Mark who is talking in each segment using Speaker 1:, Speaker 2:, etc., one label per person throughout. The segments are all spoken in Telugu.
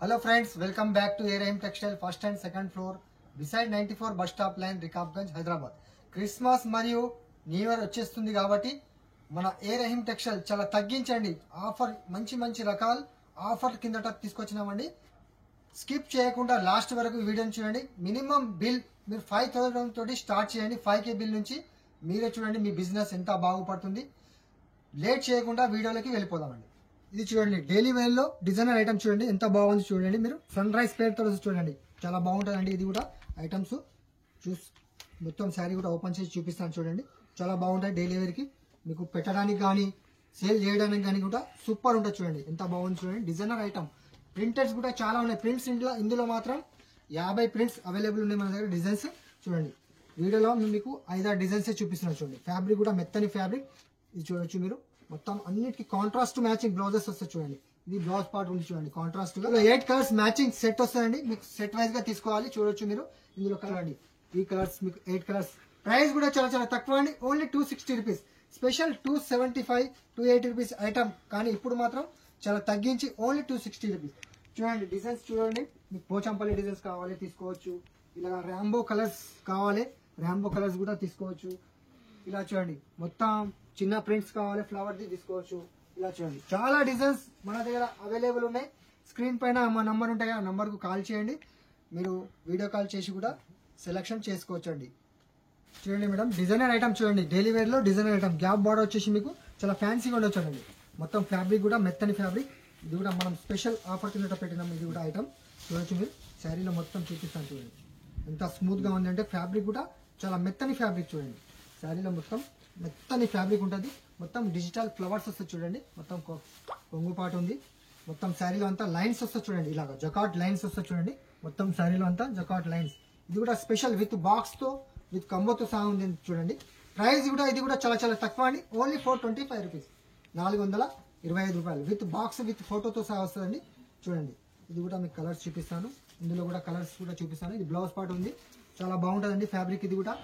Speaker 1: Hello friends, welcome back to ARM Textile first and second floor beside 94 bus stop line Rikabganj Hyderabad. Christmas మరియు న్యూ ఇయర్ వచ్చేస్తుంది కాబట్టి మన ARM టెక్స్టైల్ చాలా తగ్గించండి ఆఫర్ మంచి రకాలు ఆఫర్ కిందట తీసుకొచ్చినామండి. స్కిప్ చేయకుండా లాస్ట్ వరకు వీడియోని చూడండి. మినిమం బిల్ మీరు 5000 తోటి స్టార్ట్ చేయండి. 5K బిల్ నుంచి మీరే చూడండి మీ బిజినెస్ ఎంత బాగుపడుతుంది. లేట్ చేయకుండా వీడియోలోకి వెళ్ళిపోదామండి. ఇది చూడండి డైలీ వేర్ లో డిజైనర్ ఐటమ్ చూడండి ఎంత బాగుంది చూడండి. మీరు సన్ రైజ్ ప్లేట్ తో చూడండి చాలా బాగుంటుందండి. ఇది కూడా ఐటమ్స్ మొత్తం శారీ కూడా ఓపెన్ చేసి చూపిస్తాను చూడండి. చాలా బాగుంటాయి డైలీ వేర్ కి మీకు పెట్టడానికి కానీ సేల్ చేయడానికి కానీ కూడా సూపర్ ఉంటుంది చూడండి ఎంత బాగుంది చూడండి. డిజైనర్ ఐటమ్ ప్రింటెడ్స్ కూడా చాలా ఉన్నాయి. ప్రింట్స్ ఇందులో మాత్రం 50 ప్రింట్స్ అవైలబుల్ ఉన్నాయి మన దగ్గర. డిజైన్స్ చూడండి వీడియోలో మీకు 5-6 డిజైన్స్ చూపిస్తున్నాను చూడండి. ఫ్యాబ్రిక్ కూడా మెత్తని ఫ్యాబ్రిక్ ఇది చూడొచ్చు మీరు. మొత్తం అన్నిటికీ కాంట్రాస్ట్ మ్యాచింగ్ బ్లౌజెస్ వస్తాయి చూడండి. ఇది బ్లౌజ్ పార్ట్ ఉంది చూడండి కాంట్రాస్ట్ గా 8 కలర్స్ మ్యాచింగ్ సెట్ వస్తాయండి. మీకు సెట్ వైజ్ గా తీసుకోవాలి చూడొచ్చు మీరు. ఇందులో కలర్ అండి ఈ కలర్స్ మీకు 8 కలర్స్. ప్రైస్ కూడా చాలా తక్కువ అండి. Only 260 rupees. Special 275 280 rupees item కానీ ఇప్పుడు మాత్రం చాలా తగ్గించి ఓన్లీ 260 రూపీస్. చూడండి డిజైన్స్ చూడండి. మీకు పోచంపల్లి డిజైన్స్ కావాలి తీసుకోవచ్చు. ఇలా ర్యాంబో కలర్స్ కావాలి ర్యాంబో కలర్స్ కూడా తీసుకోవచ్చు. ఇలా చూడండి మొత్తం చిన్న ప్రింట్స్ కావాలి ఫ్లవర్ ది తీసుకోవచ్చు. ఇలా చూడండి చాలా డిజైన్స్ మన దగ్గర అవైలబుల్ ఉన్నాయి. స్క్రీన్ పైన మా నంబర్ ఉంటాయి ఆ నంబర్ కు కాల్ చేయండి. మీరు వీడియో కాల్ చేసి కూడా సెలెక్షన్ చేసుకోవచ్చు అండి. చూడండి మేడం డిజైనర్ ఐటమ్ చూడండి. డైలీ వేర్ లో డిజైనర్ ఐటమ్ గ్యాప్ బార్డర్ వచ్చేసి మీకు చాలా ఫ్యాన్సీగా ఉండొచ్చండి. మొత్తం ఫ్యాబ్రిక్ కూడా మెత్తని ఫ్యాబ్రిక్. ఇది కూడా మనం స్పెషల్ ఆఫర్ కింద పెట్టినాం. ఇది కూడా ఐటమ్ చూడొచ్చు మీరు. శారీలో మొత్తం చూపిస్తాను చూడండి ఎంత స్మూత్ గా ఉందంటే. ఫ్యాబ్రిక్ కూడా చాలా మెత్తని ఫ్యాబ్రిక్ చూడండి. శారీలో మొత్తం మెత్తని ఫ్యాబ్రిక్ ఉంటుంది. మొత్తం డిజిటల్ ఫ్లవర్స్ వస్తాయి చూడండి. మొత్తం కొంగుపాటు ఉంది. మొత్తం శారీలో అంతా లైన్స్ వస్తాయి చూడండి. ఇలాగ జకాట్ లైన్స్ వస్తాయి చూడండి. మొత్తం శారీలో అంతా జకాట్ లైన్స్. ఇది కూడా స్పెషల్ విత్ బాక్స్ తో విత్ కంబోతో సహా ఉంది చూడండి. ప్రైస్ కూడా ఇది కూడా చాలా తక్కువ అండి. ఓన్లీ 425 రూపీస్ 425 రూపాయలు విత్ బాక్స్ విత్ ఫోటోతో సహా వస్తుందండి చూడండి. ఇది కూడా మీకు కలర్స్ చూపిస్తాను. ఇందులో కూడా కలర్స్ కూడా చూపిస్తాను. ఇది బ్లౌజ్ పార్ట్ ఉంది చాలా బాగుంటుందండి ఫ్యాబ్రిక్. ఇది కూడా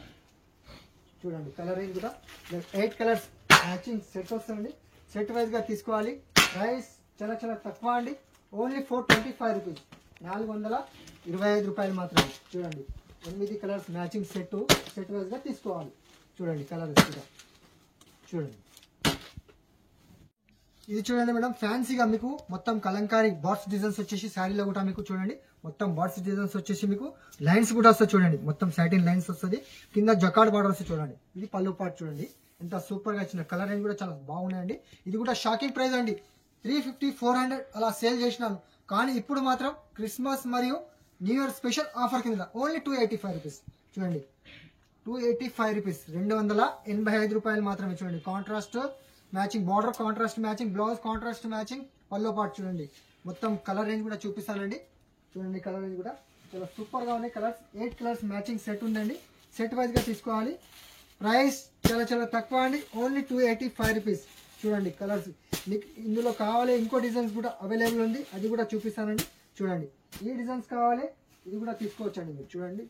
Speaker 1: చూడండి కలరింగ్ కూడా 8 కలర్స్ మ్యాచింగ్ సెట్ వస్తుంది. సెట్ వైజ్ గా తీసుకోవాలి. ప్రైస్ చాలా తక్కువ అండి. ఓన్లీ 425 రూపీస్ 425 రూపాయలు మాత్రమే. చూడండి 8 కలర్స్ మ్యాచింగ్ సెట్ వైజ్ గా తీసుకోవాలి. చూడండి కలర్స్ కూడా చూడండి. ఇది చూడండి మేడం ఫ్యాన్సీగా మీకు మొత్తం కలంకారీ బర్డ్స్ డిజైన్స్ వచ్చేసి శారీలో కూడా మీకు చూడండి మొత్తం బర్డ్స్ డిజైన్స్ వచ్చేసి మీకు లైన్స్ కూడా వస్తాయి చూడండి. మొత్తం సాటిన్ లైన్స్ వస్తుంది. కింద జకాడ్ బార్డర్ వస్తుంది చూడండి. ఇది పళ్ళు పార్ట్ చూడండి ఎంత సూపర్ గా ఇచ్చిన కలర్ రేంజ్ కూడా చాలా బాగున్నాయండి. ఇది కూడా షాకింగ్ ప్రైస్ అండి. 350 400 అలా సేల్ చేసినాను కానీ ఇప్పుడు మాత్రం క్రిస్మస్ మరియు న్యూ ఇయర్ స్పెషల్ ఆఫర్ కింద ఓన్లీ 285 రూపీస్ చూడండి. 285 రూపీస్ 285 రూపాయలు మాత్రమే చూడండి. Contrast matching border contrast matching blouse contrast matching pallu part చూడండి. మొత్తం కలర్ రేంజ్ కూడా చూపిస్తానండి చూడండి. కలర్ రేంజ్ కూడా చాలా సూపర్ గా ఉన్నాయి. కలర్స్ 8 కలర్స్ మ్యాచింగ్ సెట్ ఉందండి. సెట్ వైజ్ గా తీసుకోవాలి. ప్రైస్ చాలా తక్కువ అండి. ఓన్లీ 285 రూపీస్ చూడండి. కలర్స్ మీకు ఇందులో కావాలి ఇంకో డిజైన్స్ కూడా అవైలబుల్ ఉంది. అది కూడా చూపిస్తానండి చూడండి. ఈ డిజైన్స్ కావాలి ఇది కూడా తీసుకోవచ్చు అండి మీరు చూడండి.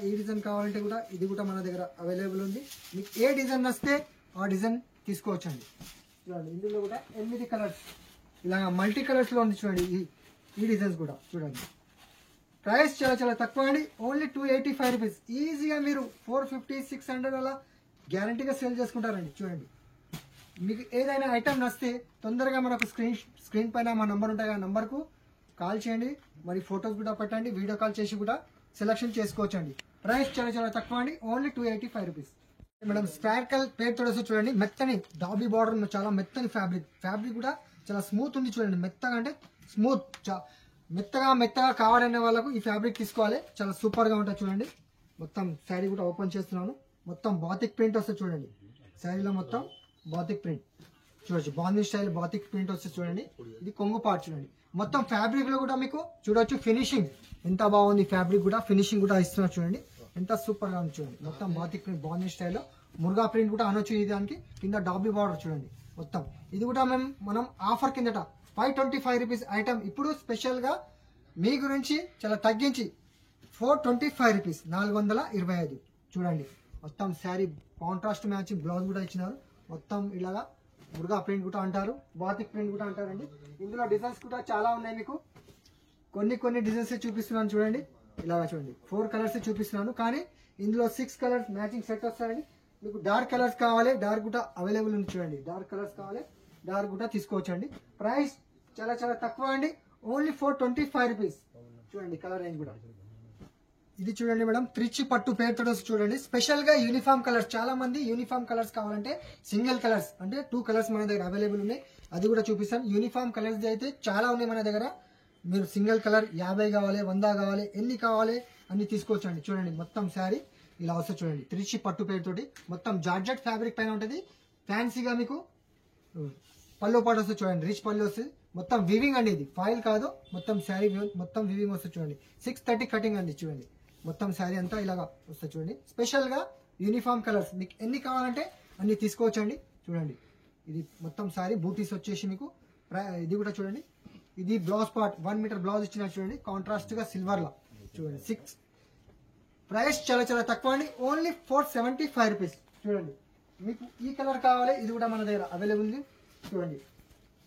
Speaker 1: ఈ డిజైన్ కావాలంటే కూడా ఇది కూడా మన దగ్గర అవైలబుల్ ఉంది. మీకు ఏ డిజైన్ వస్తే ఆ డిజైన్ తీసుకోవచ్చు అండి. చూడండి ఇందులో కూడా 8 కలర్స్ ఇలా మల్టీ కలర్స్ లో ఉంది చూడండి. ఈ డిజైన్స్ కూడా చూడండి. ప్రైస్ చాలా తక్కువ అండి. Only 285 rupees. ఈజీగా మీరు 450 600 అలా గ్యారంటీగా సేల్ చేసుకుంటారండి చూడండి. మీకు ఏదైనా ఐటమ్ నచ్చితే తొందరగా మనకు స్క్రీన్ పైన మా నంబర్ ఉంటాయి ఆ నంబర్కు కాల్ చేయండి. మరి ఫొటోస్ కూడా పెట్టండి. వీడియో కాల్ చేసి కూడా సెలెక్షన్ చేసుకోవచ్చు అండి. ప్రైస్ చాలా తక్కువ అండి. Only 285 rupees. మేడం స్పార్కల్ పేరు తోడేసి చూడండి. మెత్తని డాబీ బార్డర్ చాలా మెత్తని ఫ్యాబ్రిక్ కూడా చాలా స్మూత్ ఉంది చూడండి. మెత్తగా అంటే స్మూత్ మెత్తగా కావాలనే వాళ్ళకు ఈ ఫ్యాబ్రిక్ తీసుకోవాలి. చాలా సూపర్ గా ఉంటుంది చూడండి. మొత్తం శారీ కూడా ఓపెన్ చేస్తున్నాను. మొత్తం బాతిక్ ప్రింట్ వస్తుంది చూడండి. శారీలో మొత్తం బాతిక్ ప్రింట్ చూడొచ్చు. బాందీ స్టైల్ బాతిక్ ప్రింట్ వస్తుంది చూడండి. ఇది కొంగు పార్ట్ చూడండి. మొత్తం ఫ్యాబ్రిక్ లో కూడా మీకు చూడొచ్చు ఫినిషింగ్ ఎంత బాగుంది. ఫ్యాబ్రిక్ కూడా ఫినిషింగ్ కూడా ఇస్తున్నారు చూడండి. ఎంత సూపర్ గా ఉంది చూడండి. మొత్తం బాతిక్ ప్రింట్ బాందీ స్టైల్లో మురుగా ప్రింట్ కూడా అనొచ్చు. ఇది దానికి కింద డాబీ బార్డర్ చూడండి. మొత్తం ఇది కూడా మనం ఆఫర్ కిందట 525 రూపీస్ ఐటమ్ ఇప్పుడు స్పెషల్ గా మీ గురించి చాలా తగ్గించి 425 రూపీస్ 425 చూడండి. మొత్తం శారీ కాంట్రాస్ట్ మ్యాచింగ్ బ్లౌజ్ కూడా ఇచ్చినారు. మొత్తం ఇలాగా మురుగా ప్రింట్ కూడా అంటారు బాతిక్ ప్రింట్ కూడా అంటారండి. ఇందులో డిజైన్స్ కూడా చాలా ఉన్నాయి మీకు కొన్ని డిజైన్స్ చూపిస్తున్నాను చూడండి. ఇలాగా చూడండి 4 కలర్స్ చూపిస్తున్నాను, కానీ ఇందులో 6 కలర్స్ మ్యాచింగ్ సెట్ వస్తాయండి. మీకు డార్క్ కలర్స్ కావాలి, డార్క్ కూడా అవైలబుల్ ఉంది చూడండి. డార్క్ కలర్స్ కావాలి, డార్క్ కూడా తీసుకోవచ్చండి. ప్రైస్ చాలా చాలా తక్కువ అండి, ఓన్లీ 425 రూపీస్. చూడండి కలర్ రేంజ్ కూడా ఇది చూడండి మేడం. త్రిచి పట్టు పేరుతో చూడండి. స్పెషల్ గా యూనిఫామ్ కలర్స్, చాలా మంది యూనిఫామ్ కలర్స్ కావాలంటే సింగిల్ కలర్స్ అంటే 2 కలర్స్ మన దగ్గర అవైలబుల్ ఉన్నాయి, అది కూడా చూపిస్తాను. యూనిఫామ్ కలర్స్ అయితే చాలా ఉన్నాయి మన దగ్గర. మీరు సింగిల్ కలర్ 50 కావాలి, 100 కావాలి, ఎన్ని కావాలి అన్ని తీసుకోవచ్చండి. చూడండి మొత్తం శారీ ఇలా వస్తుంది చూడండి. త్రిచి పట్టు పేరుతోటి మొత్తం జార్జెట్ ఫ్యాబ్రిక్ పైన ఉంటుంది. ఫ్యాన్సీగా మీకు పళ్ళు పాటు వస్తుంది చూడండి. రిచ్ పళ్ళు వస్తుంది, మొత్తం వివింగ్ అండి. ఇది ఫాయిల్ కాదు, మొత్తం శారీ మొత్తం వివింగ్ వస్తుంది చూడండి. 630 కటింగ్ అండి. చూడండి మొత్తం శారీ అంతా ఇలాగా వస్తుంది చూడండి. స్పెషల్ గా యూనిఫామ్ కలర్స్ మీకు ఎన్ని కావాలంటే అన్ని తీసుకోవచ్చండి. చూడండి ఇది మొత్తం శారీ బూటీస్ వచ్చేసి మీకు ఇది కూడా చూడండి. ఇది బ్లౌజ్ పార్ట్ 1 మీటర్ బ్లౌజ్ ఇచ్చిన చూడండి. కాంట్రాస్ట్ గా సిల్వర్ లా చూడండి. 6 ప్రైస్ చాలా చాలా తక్కువ అండి, ఓన్లీ 475 రూపీస్. చూడండి మీకు ఈ కలర్ కావాలి, ఇది కూడా మన దగ్గర అవైలబుల్ ఉంది. చూడండి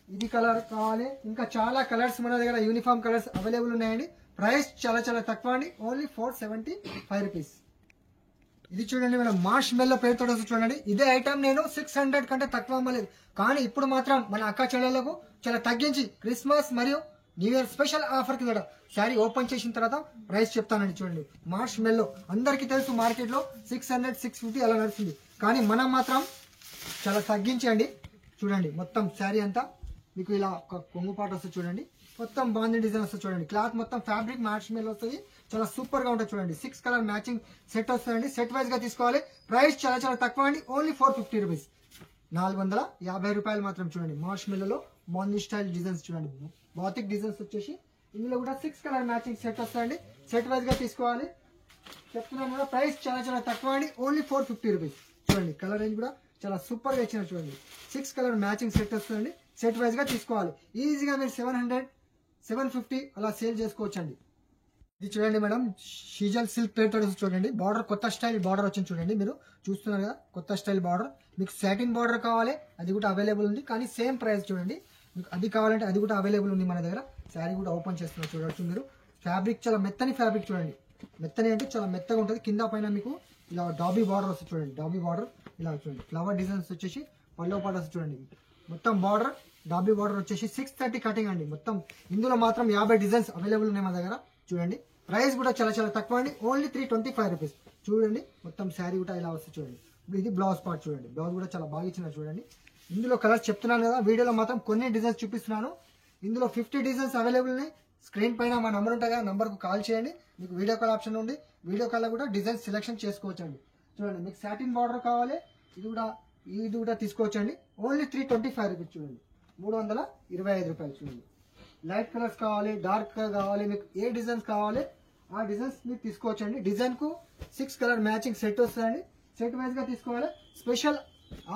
Speaker 1: ఇది కలర్ కావాలి, ఇంకా చాలా కలర్స్ మన దగ్గర యూనిఫామ్ కలర్స్ అవైలబుల్ ఉన్నాయండి. ప్రైస్ చాలా చాలా తక్కువ అండి, ఓన్లీ 475 రూపీస్. ఇది చూడండి మేడం, మార్ష్ మెల్లో పేరుతో చూడండి. ఇదే ఐటమ్ నేను 600 కంటే తక్కువ అమ్మలేదు, కానీ ఇప్పుడు మాత్రం మన అక్క చెల్లెలకు చాలా తగ్గించి క్రిస్మస్ మరియు న్యూ ఇయర్ స్పెషల్ ఆఫర్ కింద శారీ ఓపెన్ చేసిన తర్వాత ప్రైస్ చెప్తానండి. చూడండి మార్ష్ మెల్లో అందరికీ తెలుసు, మార్కెట్ లో 600 650 అలా నడుస్తుంది, కానీ మనం మాత్రం చాలా తగ్గించండి. చూడండి మొత్తం శారీ అంతా మీకు ఇలా ఒక కొంగు పాట వస్తుంది చూడండి. మొత్తం బాగుంది డిజైన్ వస్తుంది చూడండి. క్లాత్ మొత్తం ఫ్యాబ్రిక్ మార్ష్ మెల్లో వస్తుంది, చాలా సూపర్ గా ఉంటుంది చూడండి. 6 కలర్ మ్యాచింగ్ సెట్ వస్తుందండి. సెట్ వైజ్ గా తీసుకోవాలి. ప్రైస్ చాలా చాలా తక్కువ అండి, ఓన్లీ 450 రూపీస్. 450 రూపాయలు మాత్రం. చూడండి మార్ష్ మెల్లో బాందీ స్టైల్ డిజైన్స్ చూడండి. బాతిక్ డిజైన్స్ వచ్చేసి ఇందులో కూడా 6 కలర్ మ్యాచింగ్ సెట్ వస్తాయండి. సెట్ వైజ్ గా తీసుకోవాలి. చెప్తున్నాను కూడా ప్రైస్ చాలా చాలా తక్కువ అండి, ఓన్లీ 450 రూపీస్. చూడండి కలర్ రేంజ్ కూడా చాలా సూపర్ గా ఇచ్చిన చూడండి. 6 కలర్ మ్యాచింగ్ సెట్ వస్తుందండి. సెట్ వైజ్ గా తీసుకోవాలి. ఈజీగా మీరు 700 750 అలా సేల్ చేసుకోవచ్చండి. ఇది చూడండి మేడం, షీజల్ సిల్క్ ప్లేటెడ్ చూడండి. బార్డర్ కొత్త స్టైల్ బార్డర్ వచ్చింది చూడండి. మీరు చూస్తున్నారు కదా, కొత్త స్టైల్ బార్డర్. మీకు సాటిన్ బార్డర్ కావాలి, అది కూడా అవైలబుల్ ఉంది, కానీ సేమ్ ప్రైస్ చూడండి. మీకు అది కావాలంటే అది కూడా అవైలబుల్ ఉంది మన దగ్గర. శారీ కూడా ఓపెన్ చేస్తున్నారు చూడవచ్చు మీరు. ఫ్యాబ్రిక్ చాలా మెత్తని ఫ్యాబ్రిక్ చూడండి. మెత్తని అంటే చాలా మెత్తగా ఉంటుంది. కింద పైన మీకు ఇలా డాబీ బార్డర్ వస్తుంది చూడండి. డాబీ బార్డర్ ఇలా చూడండి. ఫ్లవర్ డిజైన్స్ వచ్చేసి పల్లో పాటు వస్తుంది చూడండి. మొత్తం బార్డర్ డాబీ బార్డర్ వచ్చేసి 630 కటింగ్ అండి. మొత్తం ఇందులో మాత్రం 50 డిజైన్స్ అవైలబుల్ ఉన్నాయి మన దగ్గర. చూడండి ప్రైస్ కూడా చాలా చాలా తక్కువ అండి, ఓన్లీ 325 రూపీస్. చూడండి మొత్తం శారీ కూడా ఇలా వస్తుంది చూడండి. ఇది బ్లౌజ్ పార్ట్ చూడండి. బ్లౌజ్ కూడా చాలా బాగా ఇచ్చిన చూడండి. ఇందులో కలర్స్ చెప్తున్నాను కదా, వీడియోలో మాత్రం కొన్ని డిజైన్స్ చూపిస్తున్నాను. ఇందులో 50 డిజైన్స్ అవైలబుల్ ఉన్నాయి. స్క్రీన్ పైన మా నంబర్ ఉంటుంది కదా, నంబర్కు కాల్ చేయండి. మీకు వీడియో కాల్ ఆప్షన్ ఉంది. వీడియో కాల్ కూడా డిజైన్ సెలెక్షన్ చేసుకోవచ్చండి. చూడండి మీకు సాటిన్ బార్డర్ కావాలి, ఇది కూడా తీసుకోవచ్చండి. Only 325 rupees. చూడండి 325 రూపాయలు. చూడండి లైట్ కలర్స్ కావాలి, డార్క్ కావాలి, మీకు ఏ డిజైన్స్ కావాలి ఆ డిజైన్స్ మీరు తీసుకోవచ్చండి. డిజైన్ కు 6 కలర్ మ్యాచింగ్ సెట్ వస్తుందండి. సెట్ వైజ్ గా తీసుకోవాలి. స్పెషల్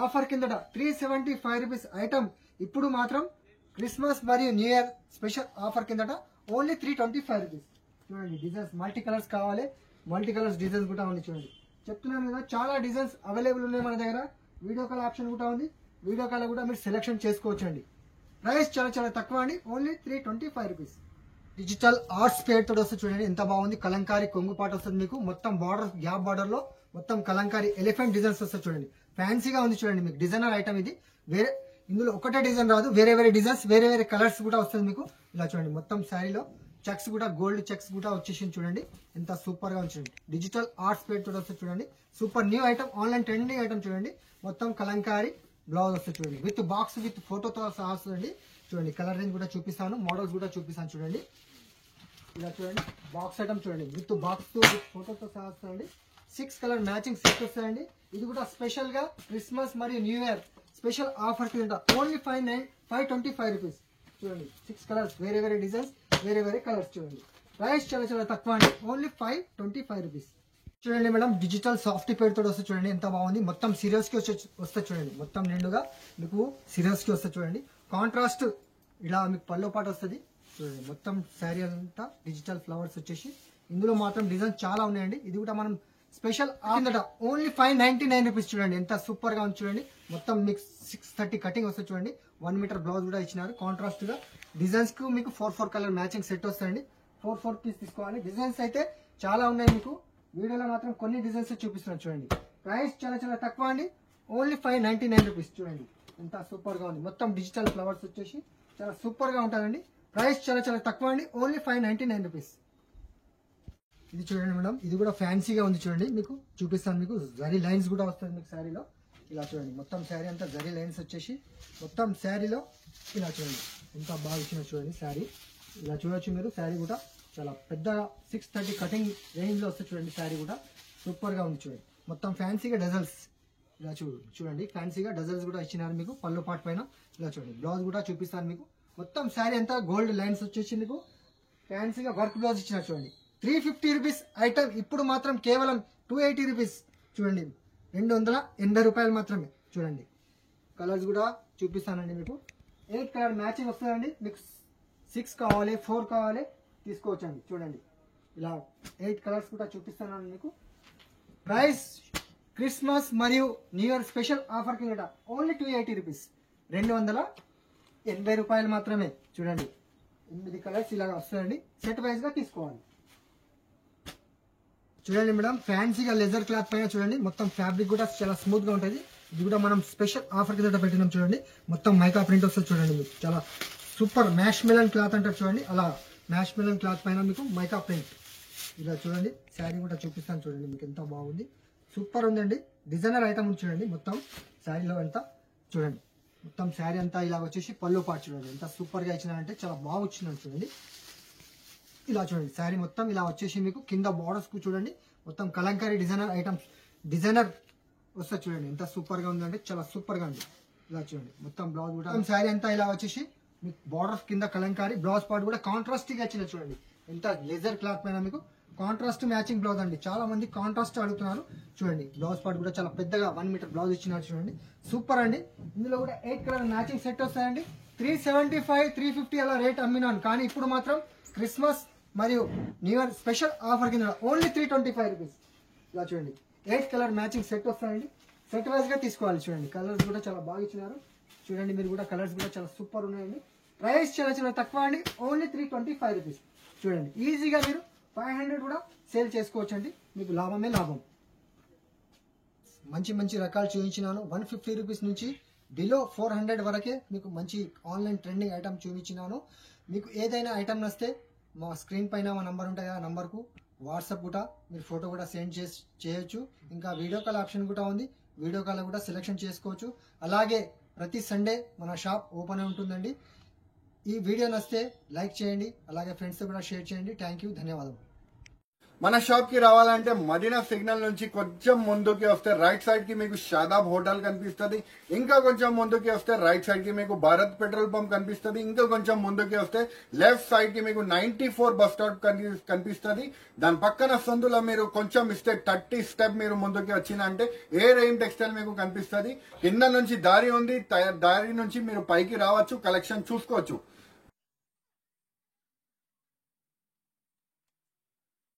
Speaker 1: ఆఫర్ కిందట 375 రూపీస్ ఐటమ్. ఇప్పుడు మాత్రం క్రిస్మస్ మరియు న్యూ ఇయర్ స్పెషల్ ఆఫర్ కిందట ఓన్లీ 325 రూపీస్. చూడండి డిజైన్స్ మల్టీ కలర్స్ కావాలి, మల్టీ కలర్స్ డిజైన్స్ కూడా ఉంది. చూడండి చెప్తున్నాను కదా, చాలా డిజైన్స్ అవైలబుల్ ఉన్నాయి మన దగ్గర. వీడియో కాల్ ఆప్షన్ కూడా ఉంది. వీడియో కాల్ కూడా మీరు సెలెక్షన్ చేసుకోవచ్చండి. ప్రైస్ చాలా చాలా తక్కువ అండి, ఓన్లీ 325 రూపీస్. డిజిటల్ ఆర్ట్స్ పేర్ తోటి వస్తుంది చూడండి. ఎంత బాగుంది. కలంకారీ కొంగు పాట వస్తుంది మీకు. మొత్తం బార్డర్ గ్యాప్ బార్డర్ లో మొత్తం కలంకారీ ఎలిఫెంట్ డిజైన్స్ వస్తుంది చూడండి. ఫ్యాన్సీగా ఉంది చూడండి. మీకు డిజైనర్ ఐటమ్ ఇది. వేరే ఇందులో ఒకటే డిజైన్ రాదు, వేరే వేరే డిజైన్స్, వేరే వేరే కలర్స్ కూడా వస్తుంది మీకు. ఇలా చూడండి మొత్తం శారీలో చెక్స్ కూడా, గోల్డ్ చెక్స్ కూడా వచ్చేసింది చూడండి. ఎంత సూపర్ గా వచ్చింది. డిజిటల్ ఆర్ట్స్ పేర్ తోటి వస్తుంది చూడండి. Super new item, online trending item చూడండి. మొత్తం కలంకారీ బ్లౌజ్ వస్తుంది చూడండి. విత్ బాక్స్ విత్ ఫోటోతో సహా వస్తుంది చూడండి. కలర్ రేంజ్ కూడా చూపిస్తాను, మోడల్స్ కూడా చూపిస్తాను చూడండి. ఇలా చూడండి బాక్స్ ఐటమ్ చూడండి. విత్ బాక్స్ తో విత్ ఫోటోతో సహా వస్తుంది. 6 కలర్ మ్యాచింగ్ సెట్ వస్తాయండి. ఇది కూడా స్పెషల్ గా క్రిస్మస్ మరియు న్యూ ఇయర్ స్పెషల్ ఆఫర్ కింద ఓన్లీ 525 రూపీస్. చూడండి 6 కలర్స్, వేరే వేరే డిజైన్స్, వేరే వేరే కలర్స్. చూడండి ప్రైస్ చాలా చాలా తక్కువ అండి, ఓన్లీ 525 రూపీస్. చూడండి మేడం, డిజిటల్ సాఫ్ట్ పేర్ తోటి వస్తుంది చూడండి. ఎంత బాగుంది. మొత్తం సీరియల్స్ కి వస్తుంది చూడండి. మొత్తం నిండుగా మీకు సీరియల్స్ కి వస్తుంది చూడండి. కాంట్రాస్ట్ ఇలా మీకు పల్లో పాటు వస్తుంది చూడండి. మొత్తం శారీ అంతా డిజిటల్ ఫ్లవర్స్ వచ్చేసి ఇందులో మాత్రం డిజైన్ చాలా ఉన్నాయండి. ఇది కూడా మనం స్పెషల్ కిందట ఓన్లీ 599 రూపీస్. చూడండి ఎంత సూపర్ గా ఉంది చూడండి. మొత్తం మీకు 630 కటింగ్ వస్తుంది చూడండి. 1 మీటర్ బ్లౌజ్ కూడా ఇచ్చినారు. కాంట్రాస్ట్ గా డిజైన్స్ కు మీకు 4 కలర్ మ్యాచింగ్ సెట్ వస్తాయండి. 4 పీస్ తీసుకోవాలి. డిజైన్స్ అయితే చాలా ఉన్నాయి, మీకు వీడియోలో మాత్రం కొన్ని డిజైన్స్ చూపిస్తున్నాను చూడండి. ప్రైస్ చాలా చాలా తక్కువ అండి, ఓన్లీ 599 రూపీస్. చూడండి ఎంత సూపర్ గా ఉంది, మొత్తం డిజిటల్ ఫ్లవర్స్ వచ్చేసి చాలా సూపర్ గా ఉంటుందండి. ప్రైస్ చాలా చాలా తక్కువ అండి, ఓన్లీ 599 రూపీస్. ఇది చూడండి మేడం, ఇది కూడా ఫ్యాన్సీగా ఉంది చూడండి, మీకు చూపిస్తాను. మీకు జరీ లైన్స్ కూడా వస్తుంది మీకు శారీలో. ఇలా చూడండి, మొత్తం శారీ అంతా జరీ లైన్స్ వచ్చేసి మొత్తం శారీలో ఇలా చూడండి ఎంత బాగా ఇచ్చిన చూడండి శారీ. ఇలా చూడొచ్చు మీరు, శారీ కూడా చాలా పెద్దగా 630 కటింగ్ రేంజ్ లో వస్తుంది చూడండి. శారీ కూడా సూపర్ గా ఉంది చూడండి, మొత్తం ఫ్యాన్సీగా డజల్స్. ఇలా చూడండి ఫ్యాన్సీగా డజల్స్ కూడా ఇచ్చినారు మీకు పళ్ళు పాటు పైన. ఇలా చూడండి బ్లౌజ్ కూడా చూపిస్తాను మీకు. మొత్తం శారీ అంతా గోల్డ్ లైన్స్ వచ్చేసి మీకు ఫ్యాన్సీగా వర్క్ బ్లౌజ్ ఇచ్చినారు చూడండి. 350 రూపీస్ ఐటమ్, ఇప్పుడు మాత్రం కేవలం 280 రూపీస్. చూడండి 280 రూపాయలు మాత్రమే. చూడండి కలర్స్ కూడా చూపిస్తానండి మీకు. 8 కలర్ మ్యాచింగ్ వస్తుందండి, మీకు 6 కావాలి 4 కావాలి తీసుకోవచ్చండి. చూడండి ఇలా 8 కలర్స్ కూడా చూపిస్తానండి మీకు. ప్రైస్ క్రిస్మస్ మరియు న్యూ ఇయర్ స్పెషల్ ఆఫర్ కింద ఓన్లీ 280 రూపీస్, 280 రూపాయలు మాత్రమే. చూడండి 8 కలర్స్ ఇలా వస్తాయండి, సెట్ వైజ్ గా తీసుకోవాలి. చూడండి మేడం, ఫ్యాన్సీగా లెదర్ క్లాత్ పైన చూడండి, మొత్తం ఫ్యాబ్రిక్ కూడా చాలా స్మూత్ గా ఉంటుంది. ఇది కూడా మనం స్పెషల్ ఆఫర్ కింద పెట్టినాం చూడండి. మొత్తం మైకా ప్రింట్ వస్తుంది చూడండి, మీకు చాలా సూపర్ మ్యాష్ మెలన్ క్లాత్ అంటారు చూడండి. అలా మ్యాష్ మెలన్ క్లాత్ పైన మీకు మైకా ప్రింట్. ఇలా చూడండి శారీ కూడా చూపిస్తాను చూడండి, మీకు ఎంత బాగుంది, సూపర్ ఉందండి. డిజైనర్ ఐటమ్ ఉంది చూడండి, మొత్తం శారీలో అంతా చూడండి. మొత్తం శారీ అంతా ఇలా వచ్చేసి పళ్ళు పాటు చూడండి ఎంత సూపర్ గా ఇచ్చినారంటే చాలా బాగా వచ్చిందని చూడండి. ఇలా చూడండి శారీ మొత్తం ఇలా వచ్చేసి మీకు కింద బార్డర్స్ కు చూడండి మొత్తం కలంకారీ డిజైనర్ ఐటమ్స్, డిజైనర్ వస్తుంది చూడండి ఎంత సూపర్ గా ఉందంటే చాలా సూపర్ గా ఉంది. ఇలా చూడండి మొత్తం బ్లౌజ్ కూడా శారీ అంతా ఇలా వచ్చేసి మీకు బార్డర్స్ కింద కలంకారీ, బ్లౌజ్ పార్ట్ కూడా కాంట్రాస్ట్ గా ఇచ్చిన చూడండి. ఎంత లెజర్ క్లాత్ పైన మీకు కాంట్రాస్ట్ మ్యాచింగ్ బ్లౌజ్ అండి. చాలా మంది కాంట్రాస్ట్ అడుగుతున్నారు. చూడండి బ్లౌజ్ పార్ట్ కూడా చాలా పెద్దగా 1 మీటర్ బ్లౌజ్ ఇచ్చినారు చూడండి, సూపర్ అండి. ఇందులో కూడా 8 కలర్ మ్యాచింగ్ సెట్ వస్తాయండి. 375 350 అలా రేట్ అమ్మినాను, కానీ ఇప్పుడు మాత్రం క్రిస్మస్ మరియు న్యూ ఇయర్ స్పెషల్ ఆఫర్ కింద ఓన్లీ 325 రూపీస్. ఇలా చూడండి 8 కలర్ మ్యాచింగ్ సెట్ వస్తాయండి, సెట్ వైజ్ గా తీసుకోవాలి. చూడండి కలర్స్ కూడా చాలా బాగా ఇచ్చినారు చూడండి, మీరు కూడా కలర్స్ కూడా చాలా సూపర్ ఉన్నాయండి. ప్రైస్ చాలా చాలా తక్కువ అండి, ఓన్లీ 325 రూపీస్. చూడండి ఈజీగా మీరు 500 కూడా సేల్ చేసుకోవచ్చు అండి, మీకు లాభమే లాభం. మంచి మంచి రకాలు చూపించినాను. 150 రూపీస్ నుంచి బిలో 400 వరకే మీకు మంచి ఆన్లైన్ ట్రెండింగ్ ఐటమ్ చూపించినాను. మీకు ఏదైనా ఐటమ్ నస్తే మా స్క్రీన్ పైన మా నంబర్ ఉంటుంది, ఆ నంబర్కు వాట్సాప్ కూడా మీరు ఫోటో కూడా సెండ్ చేయొచ్చు. ఇంకా వీడియో కాల్ ఆప్షన్ కూడా ఉంది, వీడియో కాల్ కూడా సెలెక్షన్ చేసుకోవచ్చు. అలాగే ప్రతి సండే మన షాప్ ఓపెన్ ఉంటుందండి. ఈ వీడియో నచ్చితే లైక్ చేయండి, అలాగే ఫ్రెండ్స్ కూడా షేర్ చేయండి. థ్యాంక్ యూ, ధన్యవాదాలు.
Speaker 2: మన షాప్ కి రావాలంటే మదీనా సిగ్నల్ నుంచి కొంచెం ముందుకి వస్తే రైట్ సైడ్ కి మీకు షాదాబ్ హోటల్ కనిపిస్తుంది. ఇంకా కొంచెం ముందుకి వస్తే రైట్ సైడ్ కి మీకు భారత్ పెట్రోల్ పంప్ కనిపిస్తుంది. ఇంకా కొంచెం ముందుకి వస్తే లెఫ్ట్ సైడ్ కి మీకు 94 బస్ స్టాప్ కనిపిస్తుంది. దాని పక్కన సందులో మీరు కొంచెం ఇస్తే 30 స్టెప్ మీరు ముందుకి వచ్చినంటే ఏ రెయిన్ టెక్స్టైల్ మీకు కనిపిస్తుంది. కింద నుంచి దారి ఉంది, దారి నుంచి మీరు పైకి రావచ్చు, కలెక్షన్ చూసుకోవచ్చు.